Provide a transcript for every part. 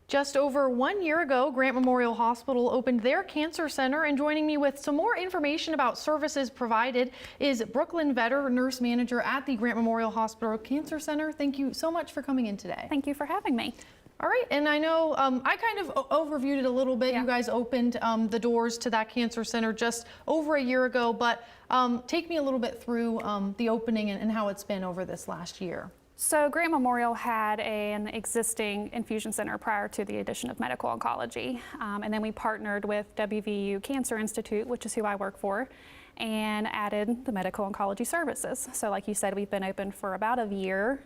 Just over 1 year ago, Grant Memorial Hospital opened their cancer center, and joining me with some more information about services provided is Brooklyn Vetter, nurse manager at the Grant Memorial Hospital Cancer Center. Thank you so much for coming in today. Thank you for having me. All right, and I know I kind of overviewed it a little bit. Yeah. You guys opened the doors to that cancer center just over a year ago, but take me a little bit through the opening and how it's been over this last year. So Grant Memorial had an existing infusion center prior to the addition of medical oncology. And then we partnered with WVU Cancer Institute, which is who I work for, and added the medical oncology services. So like you said, we've been open for about a year,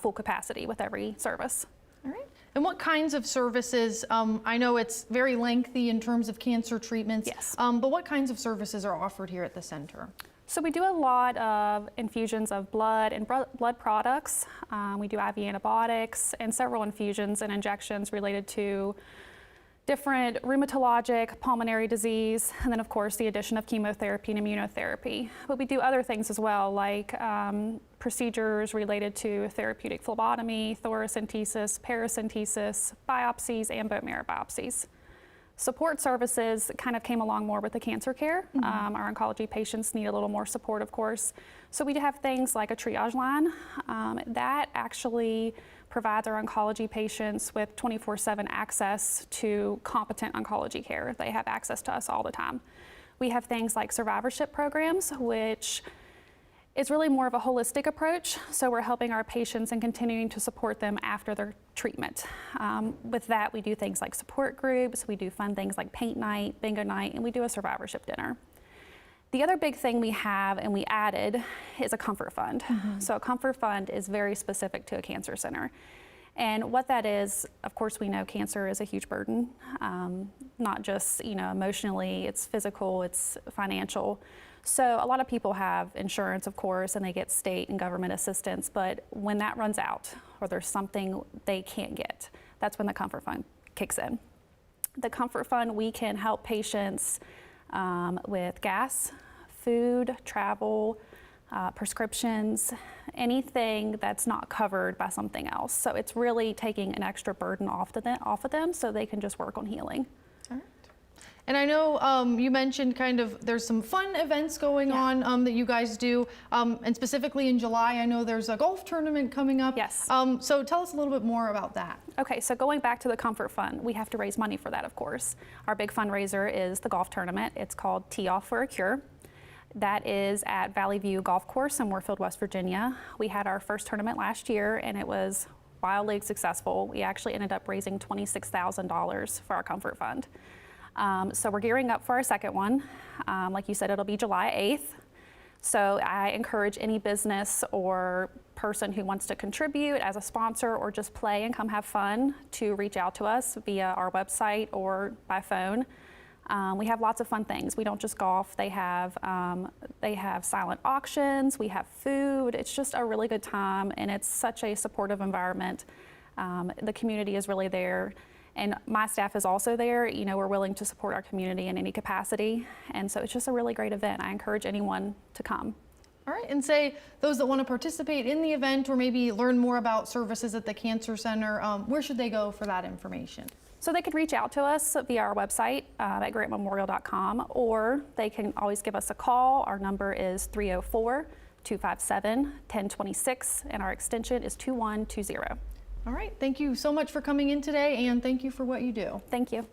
full capacity with every service. All right. And what kinds of services, I know it's very lengthy in terms of cancer treatments, Yes. But what kinds of services are offered here at the center? So we do a lot of infusions of blood and blood products. We do IV antibiotics and several infusions and injections related to different rheumatologic, pulmonary disease, and then of course the addition of chemotherapy and immunotherapy. But we do other things as well, like procedures related to therapeutic phlebotomy, thoracentesis, paracentesis, biopsies, and bone marrow biopsies. Support services kind of came along more with the cancer care. Our oncology patients need a little more support, of course. So we have things like a triage line that actually provides our oncology patients with 24/7 access to competent oncology care. They have access to us all the time. We have things like survivorship programs, which is really more of a holistic approach. So we're helping our patients and continuing to support them after their treatment. With that, we do things like support groups, we do fun things like paint night, bingo night, and we do a survivorship dinner. The other big thing we have and we added is a comfort fund. So a comfort fund is very specific to a cancer center. And what that is, of course, we know cancer is a huge burden, not just emotionally, it's physical, it's financial. So a lot of people have insurance, of course, and they get state and government assistance, but when that runs out or there's something they can't get, that's when the comfort fund kicks in. The comfort fund, we can help patients with gas, food, travel, prescriptions, anything that's not covered by something else. So it's really taking an extra burden off of them so they can just work on healing. All right. And I know you mentioned kind of there's some fun events going on that you guys do, and specifically in July, I know there's a golf tournament coming up. Yes. So tell us a little bit more about that. Okay, so going back to the comfort fund, we have to raise money for that, of course. Our big fundraiser is the golf tournament. It's called Tee Off for a Cure. That is at Valley View Golf Course in Warfield, West Virginia. We had our first tournament last year and it was wildly successful. We actually ended up raising $26,000 for our comfort fund. So we're gearing up for our second one. Like you said, it'll be July 8th. So I encourage any business or person who wants to contribute as a sponsor or just play and come have fun to reach out to us via our website or by phone. We have lots of fun things. We don't just golf. They have silent auctions. We have food. It's just a really good time, and it's such a supportive environment. The community is really there. And my staff is also there. We're willing to support our community in any capacity. And so it's just a really great event. I encourage anyone to come. All right, and say those that want to participate in the event or maybe learn more about services at the Cancer Center, where should they go for that information? So they could reach out to us via our website at grantmemorial.com, or they can always give us a call. Our number is 304-257-1026, and our extension is 2120. All right, thank you so much for coming in today, and thank you for what you do. Thank you.